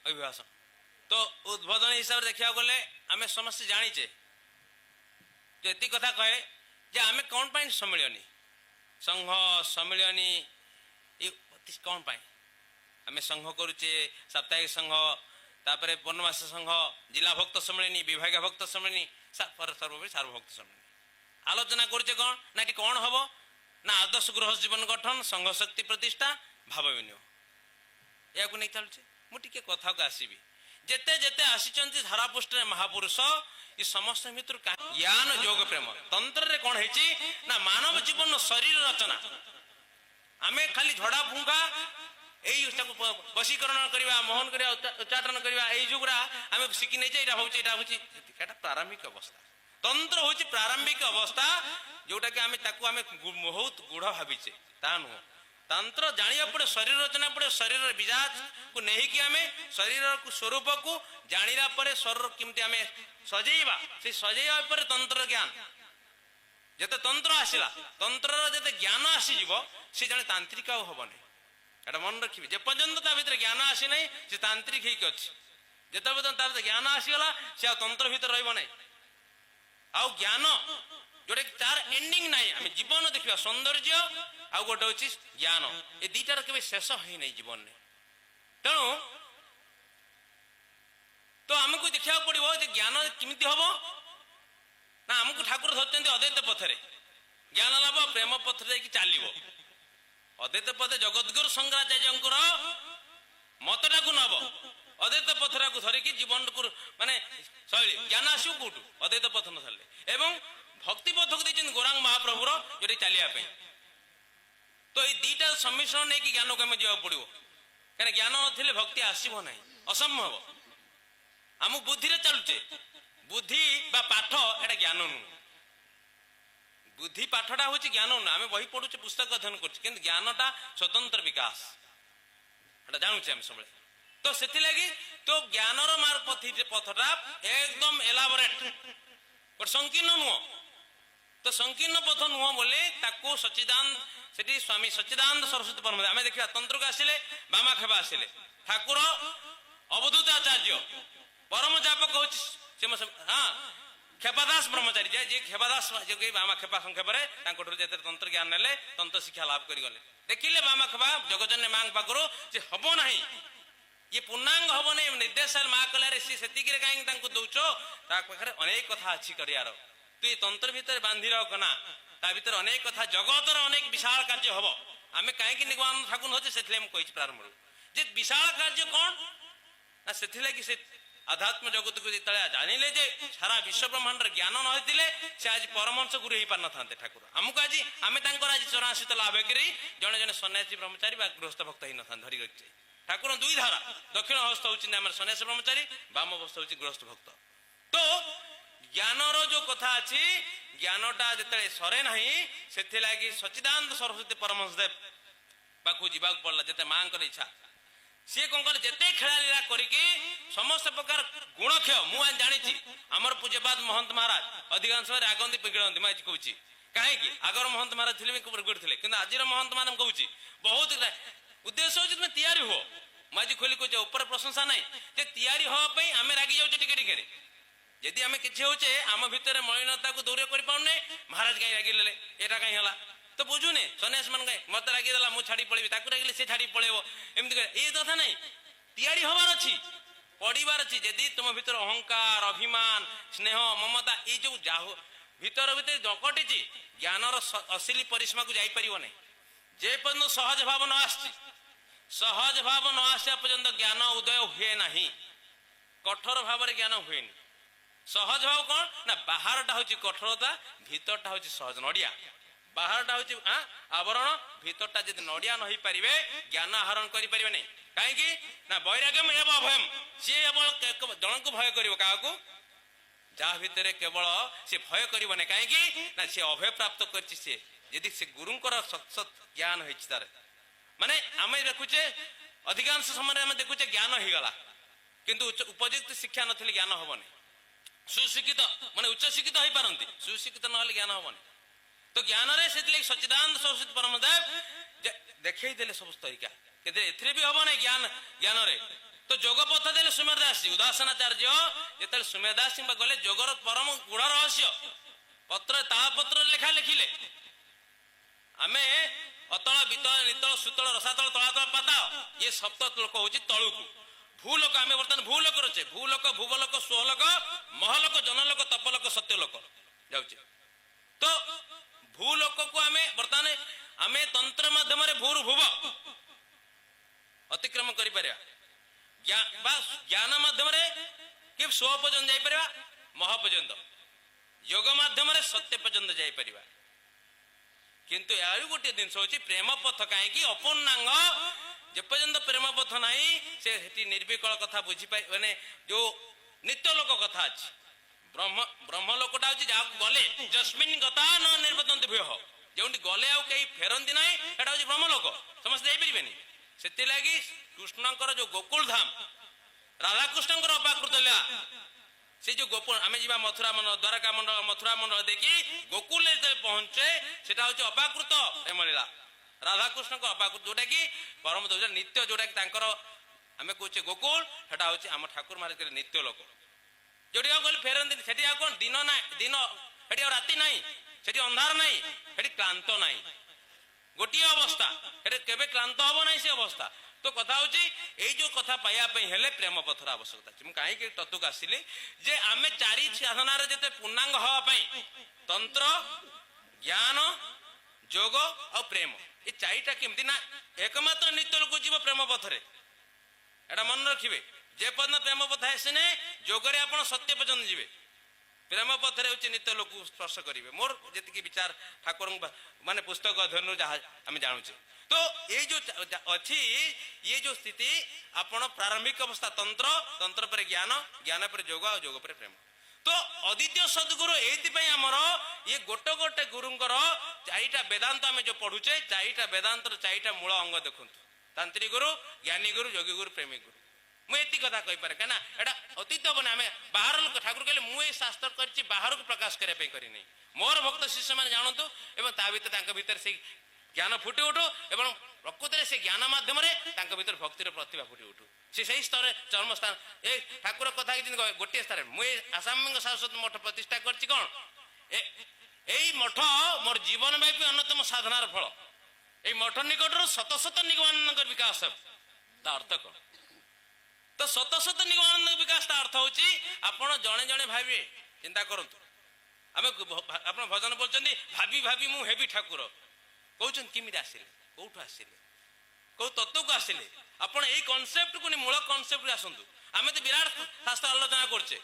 अभिभाषण तो उद्बोधन हिसाब से देखा गले आम समस्त जाचे ये कथा कहे जे आम कौन पाई सम्मिलनी संघ सम्मिलनी ये कौन पाई आम संघ करुचे साप्ताहिक संघ तापर वनवास संघ जिला भक्त सम्मिलनी विभाग भक्त सम्मिलनी सर्वोपरि सार्वभक्त सम्मिलनी आलोचना करुचे कौन ना कि कौन हम ना आदर्श गृह जीवन गठन संघ शक्ति प्रतिष्ठा भाव विनियोग या नहीं चलुचे मुझे कथा को आसबि जेते जेते आसी धरापृष्ठ महापुरुष ये समस्त मित्र ज्ञान योग प्रेम तंत्र रे कौन है ना मानव जीवन शरीर रचना आम खाली झड़ा फुंका यही वशीकरण करवा मोहन करवा उच्चाटन करवा यही जुगुरा आम शिखी नहीं यहाँ प्रारंभिक अवस्था तंत्र हूँ प्रारंभिक अवस्था जोटा कि आम बहुत गूढ़ भावीचे ता नुह तंत्र जाना पड़े शरीर रचना पड़े शरीर विजाज को नहीं कि आम शरीर स्वरूप को जाना पर शरीर केमती आम सजेवा से सजेवा पर तंत्र ज्ञान जिते तंत्र आसला तंत्र जिते ज्ञान आसीज सी जड़े तांत्रिक हेनी एटा मन रखिए जेपर्यंत ता भीतर ज्ञान आसी ना सी तांत्रिक ही अच्छी जिते पर्यटन ज्ञान आसीगला सी आ तंत्र भीतर रही आउ ज्ञान जोटा तार एंडिंग ना आम जीवन देखा सौंदर्य आउ गोटे हूँ ज्ञान ये दीटार के शेष है नहीं जीवन में तेणु तो आमको देखा पड़ो ज्ञान किमिति हम ना आमको ठाकुर धरते अद्वैत पथरे ज्ञान लाभ प्रेम पथरे चलो अद्वैत पथ जगद्गुरु शंकराचार्य मतटा को नब अद्वैत पथरा को धरिकी जीवन को माने शैली ज्ञान आसो कौटू अद्वैत पथ न धरले एवं भक्ति पथ को देखते गौरांग महाप्रभुर जो चलिए तो ये दीटा सम्मिश्रण नहीं कि ज्ञान को आम जावाक पड़ो कहीं ज्ञान ना भक्ति आसब ना असंभव आम बुद्धि चलुचे बुद्धि बा पाठ एटा ज्ञान नुह बुद्धि पाठटा हूँ ज्ञान नुह आम बही पढ़ुचे पुस्तक अध्ययन कर ज्ञानटा स्वतंत्र विकास जानूचे आम सब तो से लगी तो ज्ञानर मार्ग पथटा एकदम एलाबोरेट संकीर्ण नुह तो संकीर्ण पथ नुह बोले ताको सच्चिदानंद सेठी स्वामी सच्चिदानंद सरस्वती परम आम देखा तंत्र को आसिले बामा खेबा आसिले ठाकुर अवधूत आचार्य परम जापक हूँ हाँ खेपादास ब्रह्मचारी जे खेपादास जो बामा खेपा संक्षेप में तंत्र ज्ञान ने तंत्र शिक्षा लाभ कर गले देखिले बामा खेपा जगजन्य मांग पाखु जे हम ना ये पूर्णांग हम नहीं निर्देश माँ कलार सी से कहीं दौच पाखे अनेक कथा अच्छी करार तु ये तंत्र भितर बांधि रखना ता भीतर अनेक कथा जगतर अनेक विशाल कार्य हम आम कहीं निगमान ठाकुर होचे से कही प्रारंभ जे विशाल कार्य कौन ना से आध्यात्म जगत को जो जानिले जे सारा विश्व ब्रह्मांड ज्ञान न से आज परमहंस गुरु हो पार न था ठाकुर आमको आज आम आज चरणाशीत लाभ करी जड़े जड़े सन्यासी ब्रह्मचारी गृहस्थ भक्त ही न था धरी रखिए ठाकुर दुई धारा दक्षिण हस्त हूँ सन्यासी ब्रह्मचारी बाम हस्त हूँ गृहस्थ भक्त तो ज्ञानर जो कथा अच्छी ज्ञानटा जिते सरे ना से लगी सच्चिदानंद सरस्वती परमहंस देव पाखु जावाक पड़ा जिते माँ इच्छा सी कौन कले जिते खेला करके समस्त प्रकार गुणक्षय मुझे जानी आमर पूज्यपाद महंत महाराज अधिकांश आगंती पिगड़ती मैं कहूँ कहीं आगर महंत महाराज थे कि आज महंत मान कहूँ बहुत उद्देश्य हो तुम तैयारी हो मुझे खोली कहूँ ऊपर प्रशंसा ना तैयारी हाँपाई आम रागी जाऊे टिके यदि आम कि होचे आम भितर मलिनता को दूर कर पाने महाराज कहीं रागिले यहाँ कहीं है तो बुझुने सन्यास मान कहीं मत रागिदेला मुझे छाड़ी पड़ेबी रागिले से छाड़ी पड़ेब एमती ये कथा ना तैयारी हबार अच्छी पढ़ार अच्छी यदि तुम भीतर अहंकार अभिमान स्नेह ममता ये जो जाहु भीतर भीतर जकटी ज्ञानर असिली परिसीमा को जापर ना जे पर्यटन सहज भाव न सहज भाव न आसा पर्यटन ज्ञान उदय हुए ना कठोर भाव ज्ञान हुए सहज भाव कौन ना बाहरटा हूँ कठोरता भीतरटा हूँ सहज नड़िया बाहरटा हूँ आवरण भीतरटा जब नड़िया न पारे ज्ञान आहरण करें नहीं कहीं ना वैराग्यम एवं अभयम सी जन को भय कर जहाँ भितर केवल सी भय कर कहीं ना सी अभय प्राप्त कर गुरुंर सत ज्ञान होतार माने आम देखुचे अधिकांश समय देखुचे ज्ञान हो गला किंतु उपयुक्त शिक्षा नथिले ज्ञान हेनी सुशिक्षित माने उच्च शिक्षित हो पारती सुशिक्षित ना ज्ञान हेनी तो ज्ञान से सच्चिदानंद सरस्वती परमदेव देखे सब तरीका भी हम ना ज्ञान ज्ञान रे तो जोग पथ दे ସୁମେର ଦାସ ଉଦାସନାଚାର୍ଯ୍ୟ ଯେତେବେଳେ ସୁମେର ଦାସ ଗଲେ ଯୋଗର ପରମ ଗୁଢ ରହସ୍ୟ ପତ୍ର ତାଳପତ୍ରରେ ଲେଖା ଲେଖିଲେ। ଆମେ ଅତଳ ବିତଳ ନିତଳ ସୁତଳ ରସାତଳ ତଳାତଳ ପାତାଳ ଇଏ ସପ୍ତ ଲୋକ ହଉଛି ତଳୁକୁ। ଭୂଲୋକ ଆମେ ବର୍ତ୍ତମାନ ଭୂଲୋକ ରହୁଛେ। ଭୂଲୋକ ଭୁବଲୋକ ସ୍ୱଲୋକ ମହଲୋକ ଜନଲୋକ ତପଲୋକ ସତ୍ୟଲୋକ ଯାଉଛେ। ତ ଭୂଲୋକକୁ ଆମେ ବର୍ତ୍ତମାନ ଆମେ ତନ୍ତ୍ର ମାଧ୍ୟମରେ ଭୂରୁ ଭୁବ ଅତିକ୍ରମ କରିପାରିବା ବା ଜ୍ଞାନ ମାଧ୍ୟମରେ କି ସ୍ୱ ପର୍ଯ୍ୟନ୍ତ ଯାଇପାରିବା ମହ ପର୍ଯ୍ୟନ୍ତ, ଯୋଗ ମାଧ୍ୟମରେ ସତ୍ୟ ପର୍ଯ୍ୟନ୍ତ ଯାଇପାରିବା। କିନ୍ତୁ ଆଉ ଗୋଟିଏ ଜିନିଷ ହଉଛି ପ୍ରେମ ପଥ। କାହିଁକି ଅପୂର୍ଣ୍ଣାଙ୍ଗ ଯେପର୍ଯ୍ୟନ୍ତ ପ୍ରେମ ପଥ ନାହିଁ ସେ ସେଠି ନିର୍ବିକଳ କଥା ବୁଝିପାରି ମାନେ ଯୋଉ ନିତ୍ୟ ଲୋକ କଥା ଅଛି ବ୍ରହ୍ମ ଲୋକଟା ହଉଛି ଯାହାକୁ ଗଲେ ଯସ୍ମିନ୍ ଗତା ନ ନିର୍ବଦନ୍ତି ଭୂୟଃ, ଯେଉଁଠି ଗଲେ ଆଉ କେହି ଫେରନ୍ତି ନାହିଁ ସେଟା ହଉଛି ବ୍ରହ୍ମଲୋକ, ସମସ୍ତେ ଯାଇପାରିବେନି। ସେଥିଲାଗି କୃଷ୍ଣଙ୍କର ଯୋଉ ଗୋକୁଳ ଧାମ ରାଧାକୃଷ୍ଣଙ୍କର ଅପାକୃତ ଲୀଳା ସେ ଯୋଉ ଗୋକୁଳ ଆମେ ଯିବା ମଥୁରା ମଣ୍ଡଳ ଦ୍ୱାରକା ମଣ୍ଡଳ ମଥୁରା ମଣ୍ଡଳ ଦେଖି ଗୋକୁଳରେ ଯେତେବେଳେ ପହଞ୍ଚେ ସେଟା ହଉଛି ଅପାକୃତ ପ୍ରେମ ଲୀଳା ରାଧାକୃଷ୍ଣଙ୍କ ଅପାକୃତ, ଯୋଉଟା କି ପରମ ନିତ୍ୟ, ଯୋଉଟା କି ତାଙ୍କର ଆମେ କହୁଛେ ଗୋକୁଳ ସେଟା ହଉଛି ଆମ ଠାକୁର ମହାରାଜ ନିତ୍ୟ ଲୋକ, ଯୋଉଠି ଆଉ ଗଲେ ଫେରନ୍ତିନି। ସେଠି ଆଉ କଣ ଦିନ ନାହିଁ, ଦିନ ସେଠି ଆଉ ରାତି ନାହିଁ, ସେଠି ଅନ୍ଧାର ନାହିଁ, ସେଠି କ୍ଳାନ୍ତ ନାହିଁ, ଗୋଟିଏ ଅବସ୍ଥା, ସେଠି କେବେ କ୍ଳାନ୍ତ ହବ ନାହିଁ ସେ ଅବସ୍ଥା। ତ କଥା ହଉଛି ଏଇ ଯୋଉ କଥା ପାଇବା ପାଇଁ ହେଲେ ପ୍ରେମ ପଥର ଆବଶ୍ୟକତା ଅଛି। ମୁଁ କାହିଁକି ତତ୍ତ୍ୱକୁ ଆସିଲି ଯେ ଆମେ ଚାରି ସାଧନାରେ ଯେତେ ପୂର୍ଣ୍ଣାଙ୍ଗ ହବା ପାଇଁ ତନ୍ତ୍ର ଜ୍ଞାନ ଯୋଗ ଆଉ ପ୍ରେମ ଏ ଚାରିଟା କେମିତି ନା ଏକମାତ୍ର ନିତ୍ୟ ଲୋକ ଯିବ ପ୍ରେମ ପଥରେ, ଏଟା ମନେ ରଖିବେ। ଯେ ପର୍ଯ୍ୟନ୍ତ ପ୍ରେମ ପଥ ଆସିନେ ଯୋଗରେ ଆପଣ ସତ୍ୟ ପର୍ଯ୍ୟନ୍ତ ଯିବେ, ପ୍ରେମ ପଥରେ ହଉଛି ନିତ୍ୟ ଲୋକ ସ୍ପର୍ଶ କରିବେ। ମୋର ଯେତିକି ବିଚାର ଠାକୁରଙ୍କ ମାନେ ପୁସ୍ତକ ଅଧ୍ୟୟନରୁ ଯାହା ଆମେ ଜାଣୁଛେ। ତ ଏଇ ଯୋଉ ଅଛି ଇଏ ଯୋଉ ସ୍ଥିତି ଆପଣ ପ୍ରାରମ୍ଭିକ ଅବସ୍ଥା ତନ୍ତ୍ର, ତନ୍ତ୍ର ପରେ ଜ୍ଞାନ, ଜ୍ଞାନ ପରେ ଯୋଗ ଆଉ ଯୋଗ ପରେ ପ୍ରେମ। ତ ଅଦ୍ୱିତୀୟ ସଦ୍ଗୁରୁ ଏଇଥିପାଇଁ ଆମର ଇଏ ଗୋଟେ ଗୋଟେ ଗୁରୁଙ୍କର ଚାରିଟା ବେଦାନ୍ତ ଆମେ ଯୋଉ ପଢୁଛେ ଚାରିଟା ବେଦାନ୍ତର ଚାରିଟା ମୂଳ ଅଙ୍ଗ ଦେଖନ୍ତୁ, ତାନ୍ତ୍ରିକ ଗୁରୁ, ଜ୍ଞାନୀ ଗୁରୁ, ଯୋଗୀ ଗୁରୁ, ପ୍ରେମୀ ଗୁରୁ। ମୁଁ ଏତିକି କଥା କହିପାରେ କାହିଁକିନା ଏଟା ଅତୀତ ହବନି। ଆମେ ବାହାର ଲୋକ ଠାକୁର କହିଲେ ମୁଁ ଏଇ ଶାସ୍ତ୍ର କରିଛି ବାହାରକୁ ପ୍ରକାଶ କରିବା ପାଇଁ କରିନି, ମୋର ଭକ୍ତ ଶିଷ୍ୟମାନେ ଜାଣନ୍ତୁ ଏବଂ ତା ଭିତରେ ତାଙ୍କ ଭିତରେ ସେଇ ଜ୍ଞାନ ଫୁଟି ଉଠୁ ଏବଂ ପ୍ରକୃତରେ ସେ ଜ୍ଞାନ ମାଧ୍ୟମରେ ତାଙ୍କ ଭିତରେ ଭକ୍ତିର ପ୍ରତିଭା ଫୁଟି ଉଠୁ। ସେ ସେଇ ସ୍ତରରେ ଚର୍ମସ୍ଥାନ ଏ ଠାକୁର କଥା ଗୋଟିଏ ସ୍ଥାନରେ ମୁଁ ଏଇ ଆସାମୀଙ୍କ ଶାଶ୍ୱତ ମଠ ପ୍ରତିଷ୍ଠା କରିଛି କଣ ଏଇ ମଠ ମୋର ଜୀବନ ବ୍ୟାପୀ ଅନ୍ୟତମ ସାଧନାର ଫଳ। ଏଇ ମଠ ନିକଟରୁ ଶତ ଶତ ନିଗମାନଙ୍କର ବିକାଶ ହେବ। ତା ଅର୍ଥ କଣ? ତ ଶତ ଶତ ନିଗମାନଙ୍କ ବିକାଶ ତା ଅର୍ଥ ହଉଛି ଆପଣ ଜଣେ ଜଣେ ଭାବିବେ, ଚିନ୍ତା କରନ୍ତୁ। ଆମେ ଆପଣ ଭଜନ ବୋଲୁଛନ୍ତି ଭାବି ଭାବି ମୁଁ ହେବି ଠାକୁର, କହୁଛନ୍ତି କେମିତି ଆସିଲେ, କୋଉଠୁ ଆସିଲେ, କୋଉ ତତ୍ତ୍ୱକୁ ଆସିଲେ? ଆପଣ ଏଇ କନସେପ୍ଟକୁ ମୂଳ କନସେପ୍ଟକୁ ଆସନ୍ତୁ। ଆମେ ତ ବିରାଟ ଶାସ୍ତ୍ର ଆଲୋଚନା କରୁଛେ।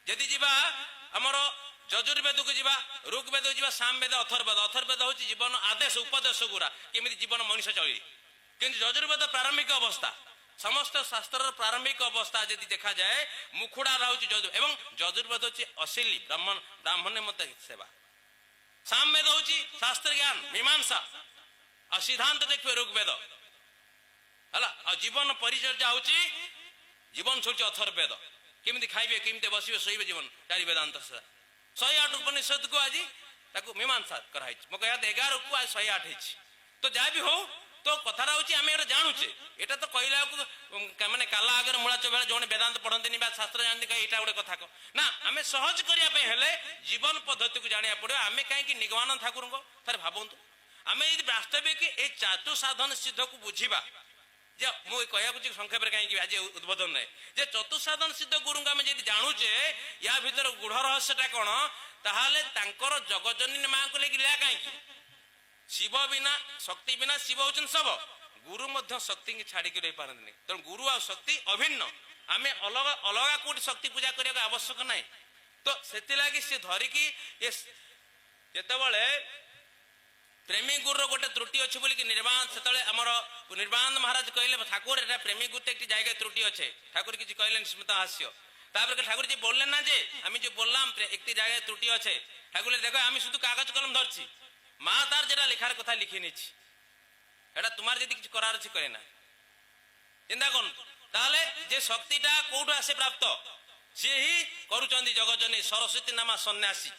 ଯଦି ଯିବା ଆମର ଯଜୁର୍ବେଦକୁ ଯିବା, ଋଗ୍ବେଦକୁ ଯିବା, ସାମବେଦ, ଅଥର୍ବେଦ। ଅଥର୍ବେଦ ହଉଛି ଜୀବନ ଆଦେଶ ଉପଦେଶ ଗୁରା କେମିତି ଜୀବନ ମଣିଷ ଚଳିବେ। କିନ୍ତୁ ଯଜୁର୍ବେଦ ପ୍ରାରମ୍ଭିକ ଅବସ୍ଥା, ସମସ୍ତ ଶାସ୍ତ୍ରର ପ୍ରାରମ୍ଭିକ ଅବସ୍ଥା ଯଦି ଦେଖାଯାଏ ମୁଖୁଡା ରହୁଛି ଯଜୁର ଏବଂ ଯଜୁର୍ବେଦ ହଉଛି ଅଶିଲି ବ୍ରାହ୍ମଣ୍ୟ ମତ ସେବା। ସାମବେଦ ହଉଛି ଶାସ୍ତ୍ର ଜ୍ଞାନ ମୀମାଂସା ଆଉ ସିଦ୍ଧାନ୍ତ ଦେଖିବେ ଋଗ୍ବେଦ ହେଲା। ଆଉ ଜୀବନ ପରିଚର୍ଯା ହଉଛି ଜୀବନ ହଉଛି ଅଥର୍ବେଦ, କେମିତି ଖାଇବେ, କେମିତି ବସିବେ, ଶୋଇବେ, ଜୀବନ ଚାରି ବେଦାନ୍ତ 108 ଉପନିଷଦକୁ ଆଜି ତାକୁ ମୀମାଂସା କରାହେଇଛି। ମୁଁ କହିବା 11କୁ ଆଜି 108 ହେଇଛି। ତ ଯାହା ବି ହଉ ତ କଥାଟା ହଉଛି ଆମେ ଏଟା ଜାଣୁଛେ। ଏଟା ତ କହିଲା ମାନେ କାଲା ଆଗରେ ମୂଳା ଚୋବେଳା ଜଣେ ବେଦାନ୍ତ ପଢନ୍ତିନି ବା ଶାସ୍ତ୍ର ଜାଣନ୍ତି ଏଇଟା ଗୋଟେ କଥା ନା। ଆମେ ସହଜ କରିବା ପାଇଁ ହେଲେ ଜୀବନ ପଦ୍ଧତିକୁ ଜାଣିବାକୁ ପଡିବ। ଆମେ କାହିଁକି ନିଗମାନନ୍ଦ ଠାକୁରଙ୍କ ଥରେ ଭାବନ୍ତୁ, ଆମେ ଯଦି ବାସ୍ତବିକ ଏଇ ଚାତୁ ସାଧନ ସିଦ୍ଧକୁ ବୁଝିବା, ଯେ ମୁଁ କହିବାକୁ ସଂକ୍ଷେପରେ କାହିଁକି ଆଜି ଉଦ୍ବୋଧନ ନାହିଁ, ଯେ ଚତୁସାଧନ ସିଦ୍ଧ ଗୁରୁଙ୍କୁ ଆମେ ଯଦି ଜାଣୁଛେ ୟା ଭିତରେ ଗୁଢ ରହସ୍ୟଟା କଣ, ତାହେଲେ ତାଙ୍କର ଜଗଜନନୀ ମାଙ୍କୁ ନେଇକି ଲୀଳା କାହିଁକି? ଶିବ ବିନା ଶକ୍ତି ବିନା ଶିବ ହଉଛନ୍ତି ଶବ, ଗୁରୁ ମଧ୍ୟ ଶକ୍ତିକି ଛାଡିକି ରହିପାରନ୍ତିନି। ତେଣୁ ଗୁରୁ ଆଉ ଶକ୍ତି ଅଭିନ୍ନ। ଆମେ ଅଲଗା ଅଲଗା କୋଉଠି ଶକ୍ତି ପୂଜା କରିବାକୁ ଆବଶ୍ୟକ ନାହିଁ। ତ ସେଥିଲାଗି ସେ ଧରିକି ଯେତେବେଳେ ପ୍ରେମୀ ଗୁରୁର ଗୋଟେ ତ୍ରୁଟି ଅଛି ବୋଲିକି ନିର୍ବାଣ ସେତେବେଳେ ଆମର ନିର୍ବାଣନ୍ଦ ମହାରାଜ କହିଲେ ଠାକୁର এটা প্রেমী গুরুতে একটি জায়গায় ত্রুটি আছে। ঠাকুর কিছু কইলেন স্মৃত হাস্য। তারপরে ঠাকুর জি বললেন না যে আমি যে বললাম একটি জায়গায় ত্রুটি আছে, ঠাকুর দেখো আমি শুধু কাগজ কলম ধরছি, মা তার যেটা লেখার কথা লিখে নিচ্ছি, এটা তোমার যদি কিছু করার আছে করে না। চিন্তা করুন তাহলে যে শক্তিটা কোউঠু আসে প্রাপ্ত, সে হি করুচন্দি জগজনী সরস্বতী নামা সন্ন্যাসী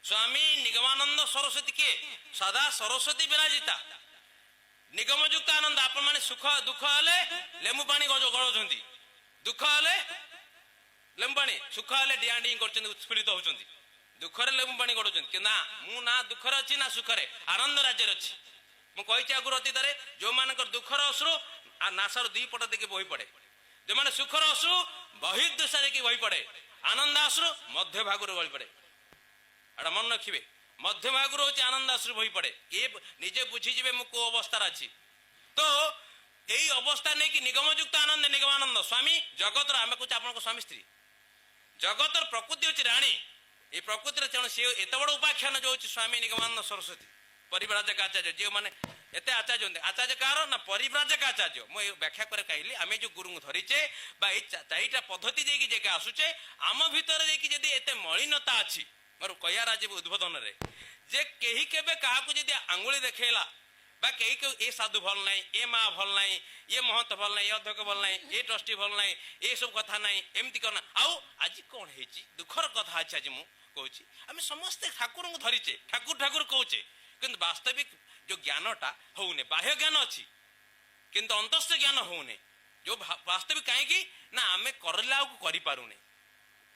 স্বামী নিগমানন্দ সরস্বতী কে সদা সরস্বতী বিরাজিতা। নিগমযুক্ত আনন্দ। ଆପଣ ମାନେ ସୁଖ ଦୁଃଖ ହେଲେ ଲେମ୍ବୁ ପାଣି ଗଳଉଛନ୍ତି, दुख हेले लेम्बु पानी सुख हेले डिया डी कर उत्स्फूलित होउछन्ति दुखरे लेम्बु पानी गडुछन्ति कि ना मु ना दुखरे अछि ना सुखरे आनंद राज्य अछि मु कहिछि आगुर अतीतरे जो मानकर दुखर अश्रु आ नासर दुई पट देखि बही पड़े जो माने सुखर अश्रु बहिर्दशा देखि बही पड़े आनंद अश्रु मध्य भागुर बही पड़े एटा मन रखिबे मध्य भागुर होछि आनंद अश्रु बही पड़े ए निजे बुझी जिवे मु को अवस्था अछि तो एई अवस्था नै कि निगमयुक्त आनंद निगमानंद स्वामी जगतर आमे कुछ आपन स्वामी स्त्री जगतर प्रकृति होछि रानी ए प्रकृति तेणु सी एत बड़ उपाख्यान जो होछि स्वामी निगमानंद सरस्वती परिव्राजक आचार्य जो माने एते आचार्य आचार्य कार ना परिव्राजक आचार्य मु व्याख्या करे कहली आमे जो गुरु धरिचे बा ए चारिटा पद्धति जे कि आसुचे आम भीतर जे कि यदि एते मलिनता अछि मोर कया राजीव उद्बोधन रे जे केही केबे काहाकू यदि आंगुली देखेला बा केही के ए साधु भल नाही ए माँ भल नाही ये महंत भल नाही अध्यक्ष भल नाही ए ट्रस्टी भल नाही ए सब कथा नाही एमती करना आउ आज कोन हेची दुखर कथा अछि आज मु कहूची आमे समस्त ठाकुर को धरिचे ठाकुर ठाकुर कहूचे किंतु वास्तविक जो ज्ञानटा होउने बाह्य ज्ञान अछि किंतु अंतस्थ ज्ञान होउने जो वास्तविक काहे कि ना आमे करला को करि पारुने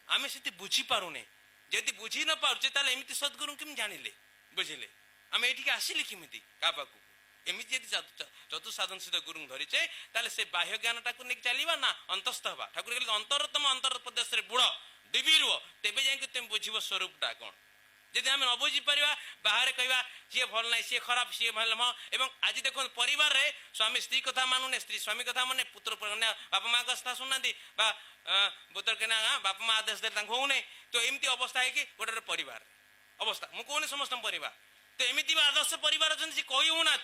आमे सेति बुझी पारुने यदि बुझी न पारुचे ताले एमिति सद्गुरु किम जानिले बुझिले आमे एठी के आसिले किमिति का पाकू एमिति यदि चतुर्थ साधन सिद्ध गुरु धरिचे ताले से बाह्य ज्ञानटा को नेक चलीबा ना अंतस्थ हबा ठाकुर कहले अंतरतम अंतर प्रदेश रे बुड़ दिबी रुओ तेबे जाय कि तुम बुझिबो स्वरूपटा कोन यदि आम न बुझी पार बाहर कहवा सी भल ना सी खराब सी भल एवं आज देख परिवार रे स्वामी स्त्री कथा मानुने स्त्री स्वामी कथा माने पुत्र बापा माँ कथा शुणुना पुत्र के ना बापा माँ आदेश दे होने तो एमती अवस्था है कि गोटे परिवार अवस्था मुझे समस्त परिवार तो एमती आदर्श परिवार अच्छे कही होना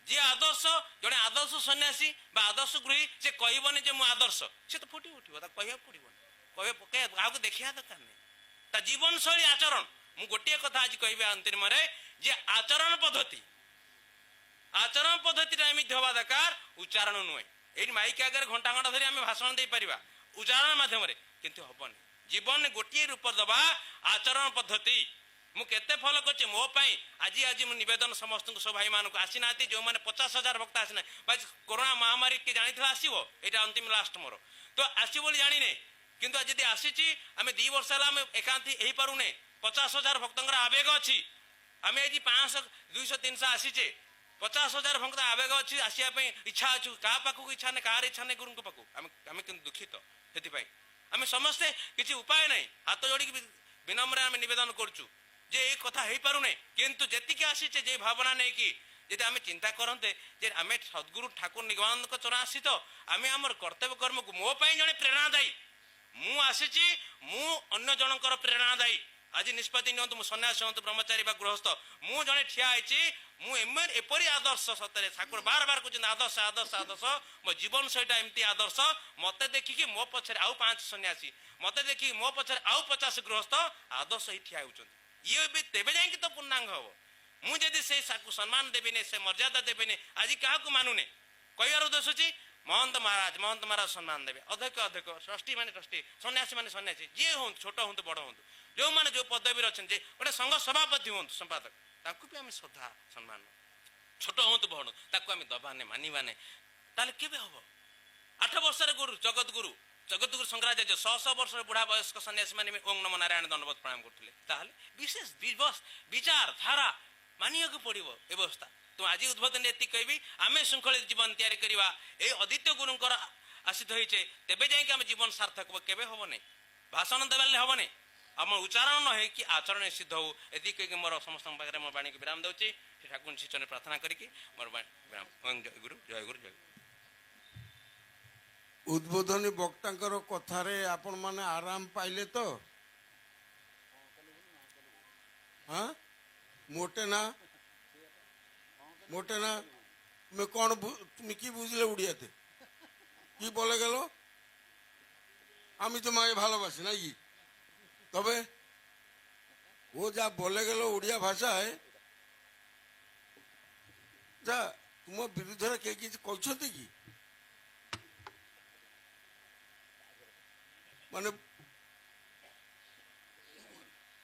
जी आदर्श जड़े आदर्श सन्यासी आदर्श गृही से कहबनी जे मुझे आदर्श सी तो फुटी उठो कह पड़ो कह देखा दरकार नहीं जीवन शैली आचरण मु गोटे कथा आज कह अंतिम जे आचरण पद्धति एमती हवा दरकार उच्चारण नुहे ये माइक आगे घंटा घंटा धरी आम भाषण दे पारिबा उच्चारण माध्यम किंतु हबनी जीवन गोटे रूप दबा आचरण पद्धति मुझे फल कर मो आज आज नवेदन समस्त सब भाई मान आसी ना जो मैंने 50,000 भक्त आसी ना कोरोना महामारी के जानी आसो यहाँ अंतिम लास्ट मोर तो आसो जानी किंतु आज आसी आम 2 वर्ष एकांती हो पारुने 50,000 भक्तर आवेग अच्छी आम आज 500 200 300 आसीचे 50,000 भक्त आवेग अच्छी आसापी इच्छा अच्छु क्या पाखक इच्छा नहीं कहार इच्छा नहीं गुरु पाखु आम दुखित से आम समस्ते किसी उपाय नहीं हाथ जोड़ी विनम्र आम नवेदन करुँ जे ये कथा हो पारुने किंतु जी आसीचे जे भावना नहीं कि यदि आम चिंता करते जे आम सद्गुरु ठाकुर निगमानंद चरण आसी तो आम आम कर्तव्य कर्म को मोपाई जड़े प्रेरणादायी मु आसी अन्य जनकर प्रेरणादायी आज निष्पत्ति नियंतु सन्यासी हूँ ब्रह्मचारी गृहस्थ मु जड़े ठिया एपरी आदर्श सतरे ठाकुर बार बार कहते आदर्श आदर्श आदर्श मो जीवन शैली एमती आदर्श मत देखिकी मो पछरे आउ 5 सन्यासी मत देखिकी मो पछरे आउ 50 गृहस्थ आदर्श ही ठिया होउछन ये भी तेबे जाय कि तो पूर्णांग हो मुझे से सम्मान देविने से मर्यादा देविने आज क्या मानुने कहियार उद्देश्य छी महंत महाराज सम्मान देवे अध्यक्ष अध्यक्ष ट्रस्टी माने ट्रस्टी सन्यासी माने सन्यासी जे हूँ छोट हूँ बड़ हूँ जो मैंने जो पदवी अच्छे गोटे संघ सभापति हूँ संपादक ताकू भी आम श्रद्धा सम्मान छोट हूँ बड़ ताकू आम दबाने मानवाने ताले केबे हम 8 वर्ष गुरु जगत गुरु शंकराचार्य 100 वर्ष बुढ़ा वयस्क सन्यासी मैंने ओम नमो नारायण दंडवत प्रणाम करते विशेष विचार धारा मानिया पड़ो व्यवस्था तो आज उद्बोधन ये कहबी आम श्रृंखलित जीवन तैयारी करवा ये अद्वितीय गुरुंकर आसित होइचे तेबे जाए आम जीवन सार्थक केबे हबनी भाषण देवाले हबनी आम उच्चारण न हो कि आचरण सिद्ध हो ये कहीं मोर समस्त पाखे मोर बाणी को विराम दूसरी ठाकुर शिक्षण प्रार्थना करके मोर विराम जय गुरु जय गुरु जय उद्बोधनी वक्तांकर कथारे आपण माने आराम पाइले तो हाँ मोटे ना मैं कौन তুমি কি বুঝলে উড়িয়াতে কি বলে গেল আমি তোমাকে ভালোবাসি নাকি তবে ও যা বলে গেল উড়িয়া ভাষায় যা তোমার বিরুদ্ধে কে কিছু কইছতে কি মানে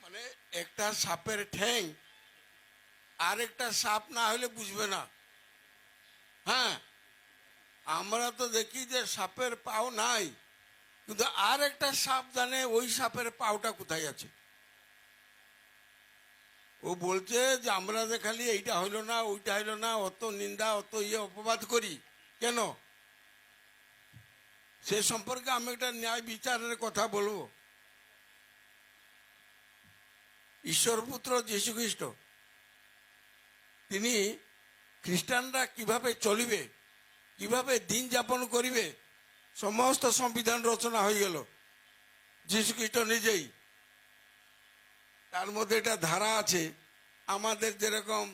মানে একটা সাপের ঠ্যাং আরেকটা সাপ না হলে বুঝবে না হ্যাঁ আমরা তো দেখি যে সাপের পাও নাই কিন্তু আর একটা সাপ জানে ওই সাপের পাওটা কোথায় আছে। ও বলছে যে আমরা যে খালি এইটা হইলো না ওইটা হইলো না অত নিন্দা অত অপবাদ করি কেন, সে সম্পর্কে আমি একটা ন্যায় বিচারের কথা বলবো। ঈশ্বরপুত্র যীশু খ্রিস্ট তিনি খ্রিস্টানরা কিভাবে চলিবে, কিভাবে দিন যাপন করিবে, সমস্ত সংবিধান রচনা হয়ে গেল যীশু খ্রিস্ট নিজেই। তার মধ্যে একটা ধারা আছে, আমাদের যেরকম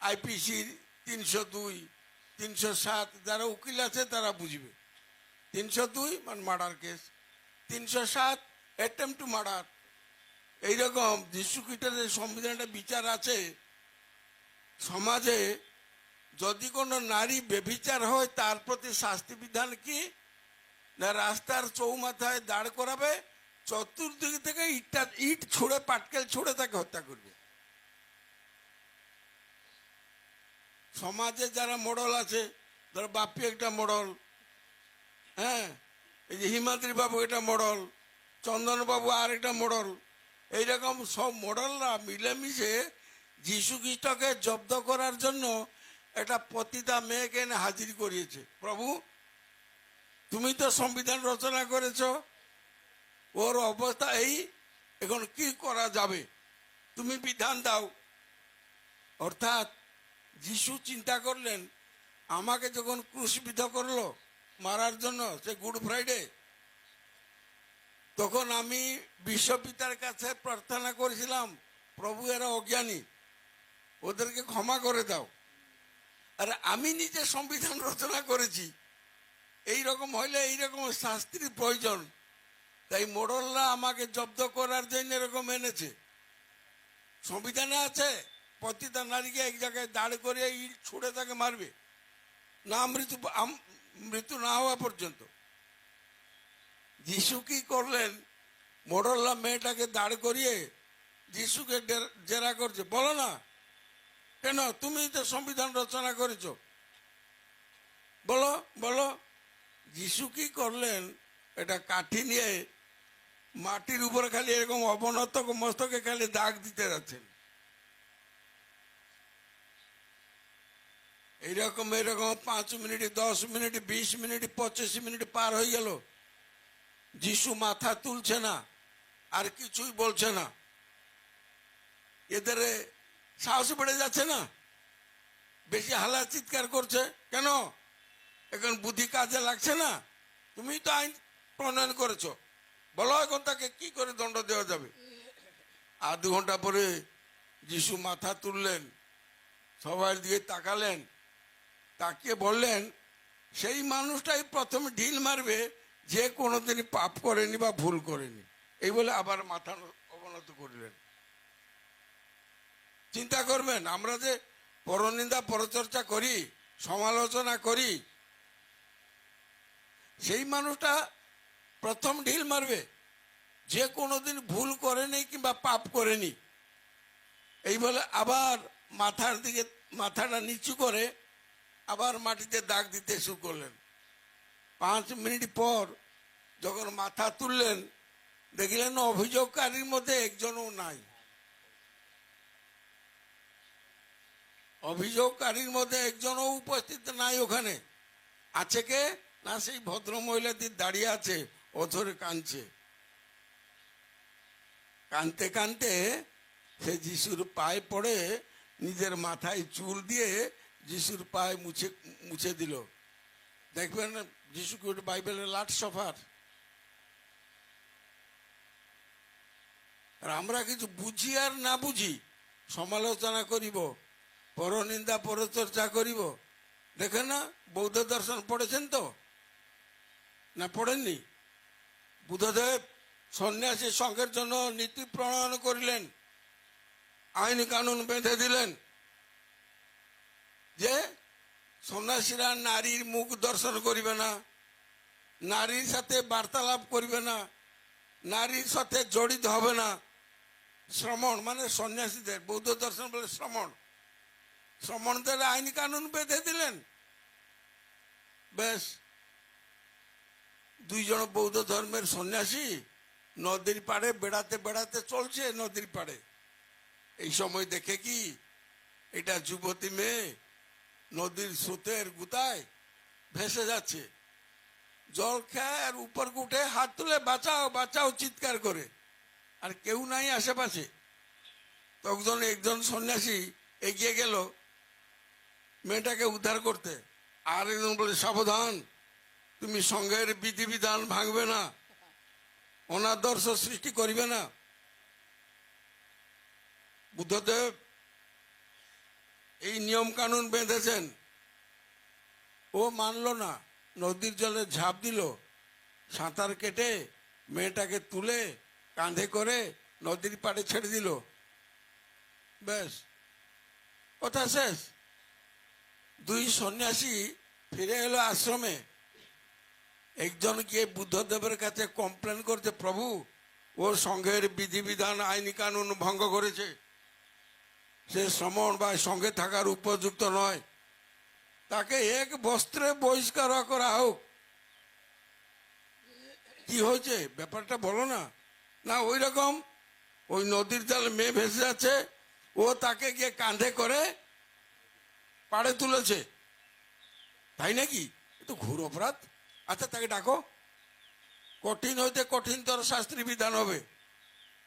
আইপিসির 302, 307, যারা উকিল আছে তারা বুঝবে। 302 মানে murder case, 307 attempt to murder. এইরকম যীশু খ্রিস্টের সংবিধানটা বিচার আছে। সমাজে যদি কোনো নারী বেবিচার হয় তার প্রতি শাস্তি বিধান কি না, রাস্তার চৌমাথায় দাঁড় করাবে, চতুর্দিক থেকে ইট ছুঁড়ে পাটকেল ছুঁড়ে তাকে হত্যা করবে। সমাজে যারা মডেল আছে, ধর বাপ্পি একটা মডেল, হ্যাঁ, এই যে হিমাদ্রি বাবু একটা মডেল, চন্দন বাবু আর একটা মডেল, এইরকম সব মডেলরা মিলেমিশে যীশু খ্রিস্টকে জব্দ করার জন্য একটা পতিতা মেয়েকে এনে হাজির করিয়েছে। প্রভু তুমি তো সংবিধান রচনা করেছ, ওর অবস্থা এই, এখন কি করা যাবে, তুমি বিধান দাও। অর্থাৎ যিশু চিন্তা করলেন আমাকে যখন ক্রুশবিদ্ধ করলো মারার জন্য, সে গুড ফ্রাইডে, তখন আমি বিশ্বপিতার কাছে প্রার্থনা করেছিলাম, প্রভু এরা অজ্ঞানী, ওদেরকে ক্ষমা করে দাও। আর আমি নিজে সংবিধান রচনা করেছি, এই রকম হইলে এইরকম শাস্তির প্রয়োজন, তাই মোড়লরা আমাকে জব্দ করার জন্য এরকম এনেছে। সংবিধানে আছে পতিতা নারীকে এক জায়গায় দাঁড় করে ইট ছুঁড়ে তাকে মারবে, না মৃত্যু না হওয়া পর্যন্ত। যিশু কি করলেন, মোড়লরা মেয়েটাকে দাঁড় করিয়ে যিশুকে জেরা করছে, বলো না কেন, তুমি তো সংবিধান রচনা করেছ, বলো বলো। যিশু কি করলেন, এটা কাঠি নিয়ে মাটির উপরে খালি এরকম অবনত মস্তকে খালি দাগ দিতে যাচ্ছেন। এইরকম এরকম 5 মিনিট, 10 মিনিট, 20 মিনিট, 25 মিনিট পার হয়ে গেল, যিশু মাথা তুলছে না, আর কিছুই বলছে না। এদের সাহস বেড়ে যাচ্ছে না, বেশি হালা চিৎকার করছে কেন, এখন বুদ্ধি কাজে লাগছে না, তুমি তো আইন প্রণয়ন করেছো, বলো এখন তাকে কি করে দণ্ড দেওয়া যাবে। আধ ঘন্টা পরে যিশু মাথা তুললেন, সবার দিকে তাকালেন, তাকিয়ে বললেন সেই মানুষটাই প্রথমে ঢিল মারবে যে কোনোদিন পাপ করেনি বা ভুল করেনি, এই বলে আবার মাথা অবনত করলেন। চিন্তা করবেন, আমরা যে পরনিন্দা পরচর্চা করি, সমালোচনা করি, সেই মানুষটা প্রথম ঢিল মারবে যে কোনোদিন ভুল করেনি কিংবা পাপ করেনি, এই বলে আবার মাথার দিকে মাথাটা নিচু করে আবার মাটিতে দাগ দিতে শুরু করলেন। 5 মিনিট পর যখন মাথা তুললেন, দেখলেন অভিযোগকারীর মধ্যে একজনও নাই। অভিযোগকারীর মধ্যে একজনও উপস্থিত নাই। ওখানে আছে কে না, সেই ভদ্র মহিলাটি দাঁড়িয়ে আছে, অথরে কাঁদছে। কাঁদতে কাঁদতে সে যিশুর পায়ে পড়ে নিজের মাথায় চুল দিয়ে যিশুর পায়ে মুছে দিল। দেখবেন যিশু বাইবেলের লাস্ট সফার। আর আমরা কিছু বুঝি আর না বুঝি সমালোচনা করিব, পরনিন্দা পরচর্চা করিব। দেখেন না, বৌদ্ধ দর্শন পড়েছেন তো না পড়েননি? বুদ্ধদেব সন্ন্যাসী সংঘের জন্য নীতি প্রণয়ন করিলেন, আইন কানুন বেঁধে দিলেন যে সন্ন্যাসীরা নারীর মুখ দর্শন করিবে না, নারীর সাথে বার্তালাপ করিবে না, নারীর সাথে জড়িত হবে না। শ্রমণ মানে সন্ন্যাসীদের, বৌদ্ধ দর্শন বলে শ্রমণ, শ্রমণদের আইন কানুন বেঁধে দিলেন। বেশ দুইজন বৌদ্ধ ধর্মের সন্ন্যাসী নদীর পাড়ে বেড়াতে বেড়াতে চলছে নদীর পাড়ে। এই সময় দেখে কি এটা যুবতী মেয়ে নদীর স্রোতের গুতায় ভেসে যাচ্ছে। জল খায় আর উপর উঠে হাত তুলে বাঁচাও বাঁচাও চিৎকার করে, আর কেউ নাই আশেপাশে। তখন একজন সন্ন্যাসী এগিয়ে গেল মেয়েটাকে উদ্ধার করতে, আর একজন বলে সাবধান, তুমি সঙ্গের বিধিবিধান ভাঙবে না, অনাদর্শ সৃষ্টি করিবে না। বুদ্ধদেব এই নিয়ম কানুন বেঁধেছেন, ও মানল না, নদীর জলে ঝাঁপ দিল, সাঁতার কেটে মেয়েটাকে তুলে কাঁধে করে নদীর পাড়ে ছেড়ে দিল। ব্যাস, কথা শেষ। দুই সন্ন্যাসী ফিরে এলো আশ্রমে। একজন গিয়ে বুদ্ধদেবের কাছে কমপ্লেন করছে, প্রভু ও সংঘের বিধিবিধান আইনি কানুন ভঙ্গ করেছে, সে শ্রমণ বা সঙ্গে থাকার উপযুক্ত নয়, তাকে এক বস্ত্রে বহিষ্কার করা হোক। কি হয়েছে ব্যাপারটা বলো না। না ওই রকম, ওই নদীর জলে মেয়ে ভেসে যাচ্ছে, ও তাকে গিয়ে কাঁধে করে পাড়ে তুলেছে, তাই নাকি? এ তো ঘোর অপরাধ। আচ্ছা তাকে ডাকো, কঠিন হইতে কঠিনতর শাস্ত্রী বিধান হবে।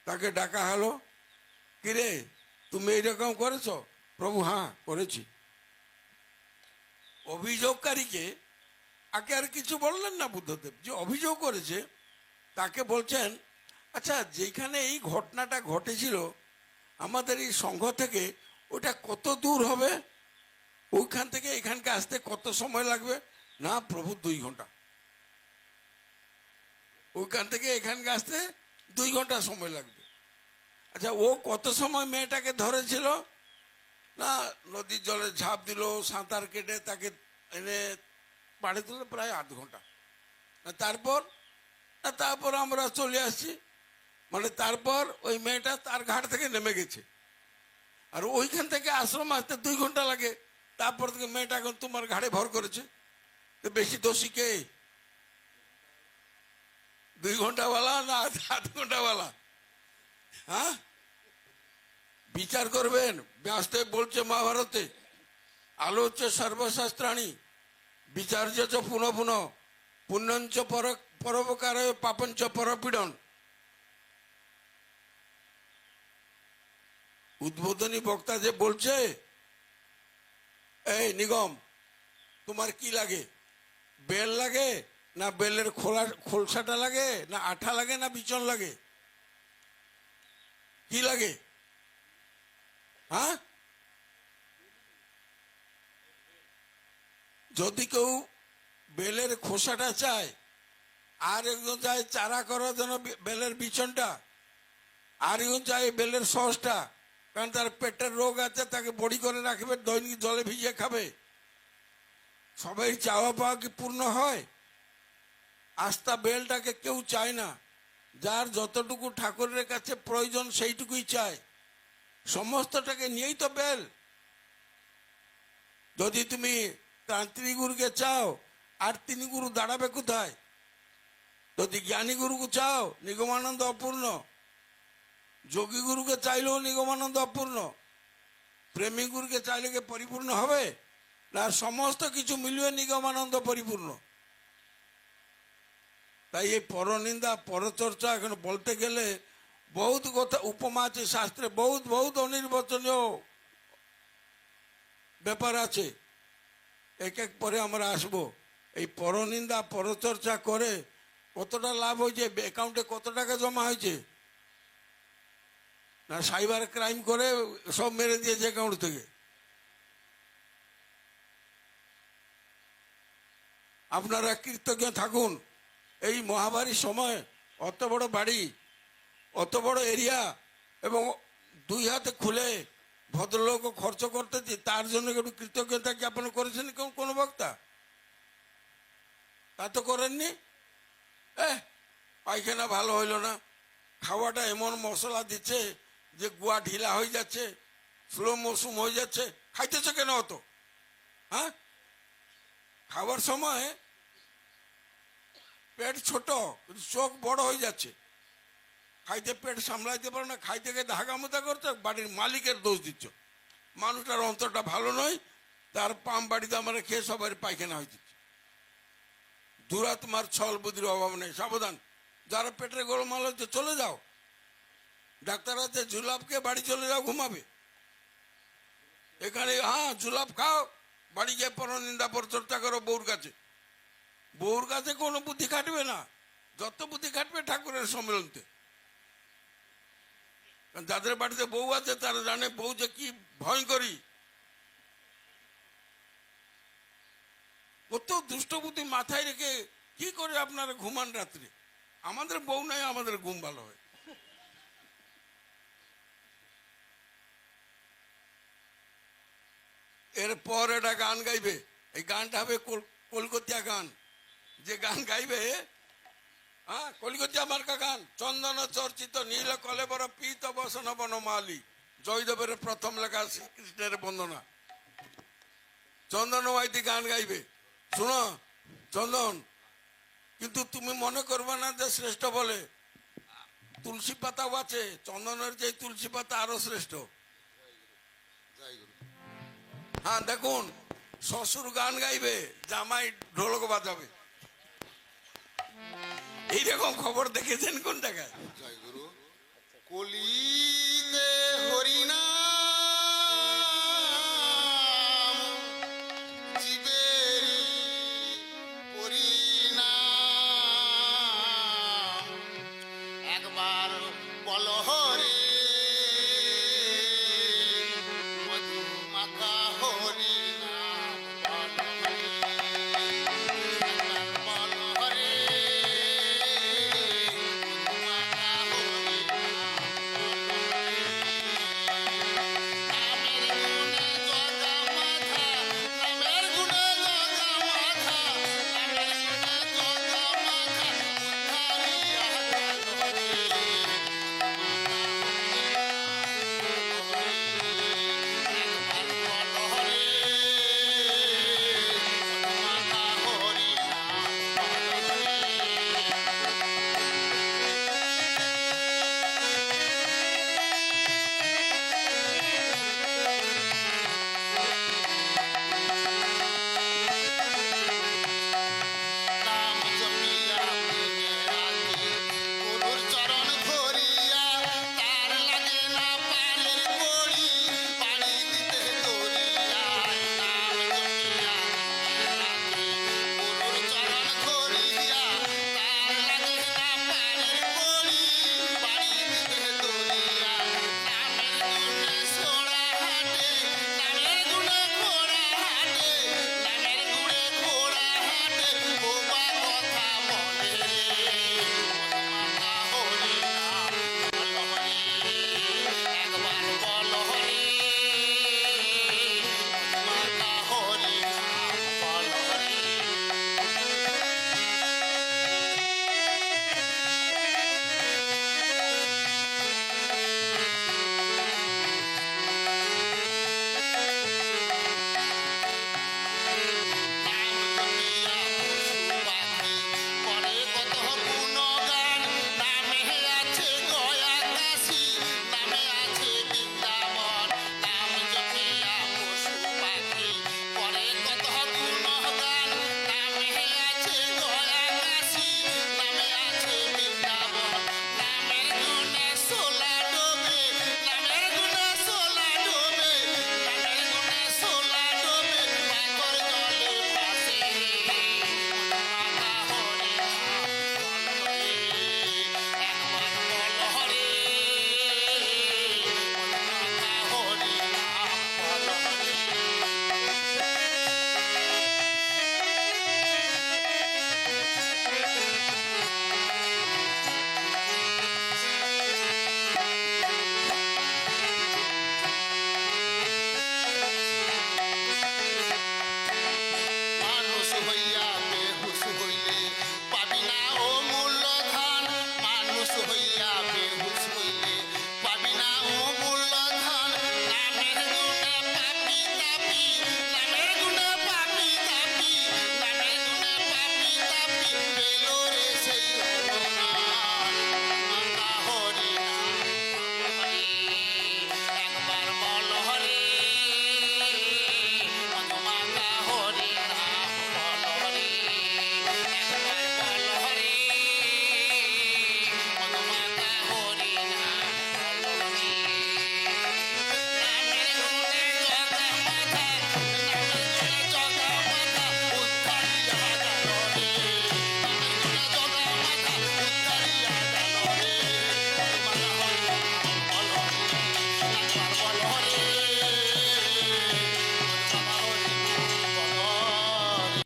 তাকে ডাকা হলো, কিরে তুমি এইরকম করেছ? প্রভু হ্যাঁ করেছি। অভিযোগকারীকে আগে আর কিছু বললেন না বুদ্ধদেব, যে অভিযোগ করেছে তাকে বলছেন, আচ্ছা যেখানে এই ঘটনাটা ঘটেছিল আমাদের এই সংঘ থেকে ওটা কত দূর হবে, ওইখান থেকে এখানকে আসতে কত সময় লাগবে? না প্রভু 2 ঘন্টা। ওইখান থেকে এখানকে আসতে 2 ঘন্টা সময় লাগবে। আচ্ছা ও কত সময় মেয়েটাকে ধরেছিল? না নদীর জলে ঝাঁপ দিল, সাঁতার কেটে তাকে এনে পাড়ে তুলে প্রায় 8 ঘন্টা। তারপর আমরা চলে আসছি, মানে তারপর ওই মেয়েটা তার ঘাট থেকে নেমে গেছে, আর ওইখান থেকে আশ্রম আসতে 2 ঘন্টা লাগে। তারপর থেকে মেয়েটা এখন তোমার ঘাড়ে ভর করেছে, তো বেশি দোষী কে? 2 ঘন্টাওয়ালা না 8 ঘন্টাওয়ালা? হ্যাঁ বিচার করবেন। ব্যাসদেব বলছে মহাভারতে, আলোচ্য সর্বশাস্ত্রাণী বিচার্য চ পুনঃ পুনঃ পুণ্যঞ্চ পরোপকার পাপঞ্চ পরপীড়ন। উদ্বোধনী বক্তা যে বলছে, এই নিগম তোমার কি লাগে? বেল লাগে না বেলের খোলসাটা লাগে, না আঠা লাগে, না বিচন লাগে? কি লাগে? হ্যাঁ যদি কেউ বেলের খোসাটা চায়, আর একজন চায় চারা করার জন্য বেলের বিচনটা, আর একজন চায় বেলের সসটা, কারণ তার পেটের রোগ আছে, তাকে বড়ি করে রাখবে, দৈনিক জলে ভিজিয়ে খাবে। সবাই চাওয়া পাওয়া কি পূর্ণ হয়? আস্তা বেলটাকে কেউ চায় না, যার যতটুকু ঠাকুরের কাছে প্রয়োজন সেইটুকুই চায়, সমস্তটাকে নিয়েই তো বেল। যদি তুমি তান্ত্রিক গুরুকে চাও, আর 3 গুরু দাঁড়াবে কোথায়? যদি জ্ঞানী গুরুকে চাও, নিগমানন্দ অপূর্ণ। যোগী গুরুকে চাইলেও নিগমানন্দ অপূর্ণ। প্রেমিক গুরুকে চাইলে কি পরিপূর্ণ হবে? না সমস্ত কিছু মিলিয়ে নিগমানন্দ পরিপূর্ণ। তাই এই পরনিন্দা পরচর্চা এখন বলতে গেলে বহুত কথা উপমা আছে শাস্ত্রে, বহুত বহুত অনির্বচনীয় ব্যাপার আছে। এক এক পরে আমরা আসবো। এই পরনিন্দা পরচর্চা করে কতটা লাভ হয়েছে, অ্যাকাউন্টে কত টাকা জমা হয়েছে? না সাইবার ক্রাইম করে সব মেরে দিয়েছে অ্যাকাউন্ট থেকে। আপনারা কৃতজ্ঞ থাকুন। এই মহামারীর সময় অত বড় বাড়ি, অত বড় এরিয়া, এবং 2 হাতে খুলে ভদ্রলোক খরচ করতেছি, তার জন্য একটু কৃতজ্ঞতা জ্ঞাপন করেছেন কোন বক্তা? তা তো করেননি। পায়খানা ভালো হইল না, খাওয়াটা এমন মশলা দিচ্ছে যে গুয়া ঢিলা হয়ে যাচ্ছে, স্লো মৌসুম হয়ে যাচ্ছে, খাইতেছ কেন অত? হ্যাঁ খাবার সময় পেট ছোট কিন্তু চোখ বড় হয়ে যাচ্ছে, খাইতে পেট সামলাইতে পারো না, খাইতে খাইতে হাগামুতা করছো, বাড়ির মালিকের দোষ দিচ্ছ। মানুষটার অন্তরটা ভালো নয়, তার পাম বাড়িতে আমরা খেয়ে সবাই পায়খানা হয়ে যাচ্ছে। দুরাত্মার ছল বুদ্ধির অভাব নেই, সাবধান। যারা পেটের গোলমাল হচ্ছে চলে যাও, ডাক্তার আছে জুলাপকে বাড়ি চলে যাও ঘুমাবে। এখানে হ্যাঁ জুলাপ খাও, বাড়ি গিয়ে পরনিন্দা পরচর্চা করো বউর কাছে। বউর কাছে কোনো বুদ্ধি খাটবে না, যত বুদ্ধি খাটবে ঠাকুরের সম্মেলনতে। যাদের বাড়িতে বউ আছে তারা জানে বউ যে কি ভয়ঙ্করী। কত দুষ্ট বুদ্ধি মাথায় রেখে কি করে আপনারা ঘুমান রাত্রে। আমাদের বউ নাই, আমাদের ঘুম ভালো হয়। এরপর একটা গান গাইবে, এই গানটা হবে কলকাতিয়া গান। যে গান গাইবে হ্যাঁ কলিকতিয়া মার্কা গান। চন্দন চর্চিত নীল কলেবর পীত বসন বনমালী, জয়দেবের প্রথম লেখা শ্রীকৃষ্ণের বন্দনা। চন্দন ওয়াইতি গান গাইবে, শুনো চন্দন, কিন্তু তুমি মনে করবে না যে শ্রেষ্ঠ বলে। তুলসী পাতাও আছে, চন্দনের যে তুলসী পাতা আরো শ্রেষ্ঠ। হ্যাঁ দেখুন, শ্বশুর গান গাইবে, জামাই ঢোলক বাজাবে। এইরকম খবর দেখেছেন কোন জায়গায়? জয় গুরু। কলিতে হরিনাম জীবের পরিণাম, একবার বল হরে মধু মাখা হরিনাম বল হরে, একবার বল হরে মধু মাখা হরিনাম বল হরে। নামের গুণে জগা মাথা, নামের গুণে জগা মাথা, নামের গুণে জগা মাথা, উদ্ধারিয়া গেল রে একবার বল হরে মধু মাখা হরিনাম বল হরে। নাম জপিয়া দিনে রাতে গুরুর চরণ ধরিয়া, তার লাগে না পারের কড়ি, পাড়ি দিতে দরিয়া। নাম জপিয়া দিনে রাতে গুরুর চরণ ধরিয়া, তার লাগে না পারের কড়ি, পাড়ি দিতে দরিয়া। নামের গুণে সোড়া হাটে, নামের গুণে ঘোড়া হাটে, নামের গুণে ঘোড়া হাটে, বোবা কথা বলে রে মধু মাখা হরিনাম বল হরে, একবার বল হরে মধু মাখা হরিনাম বল হরে। নাম জপিয়া পশু পাখি করে কত গুণগান, নামে আছে গয়া কাশী, নামে আছে বৃন্দাবন। নাম জপিয়া পশু পাখি করে কত গুণগান, নামে আছে গয়া কাশী, নামে আছে বৃন্দাবন। নামের গুণে সোলা ডোবে, নামের গুণে সোলা ডোবে, নামের গুণে সোলা ডোবে, পাথর জলে ভাসে রে মধু মাখা হরিনাম বল হরে, একবার বল হরে মধু মাখা হরিনাম বল হরে। মানুষ হইয়া বেহুশ হইলে পাবি না ও মূল্যধান, মানুষ হইয়া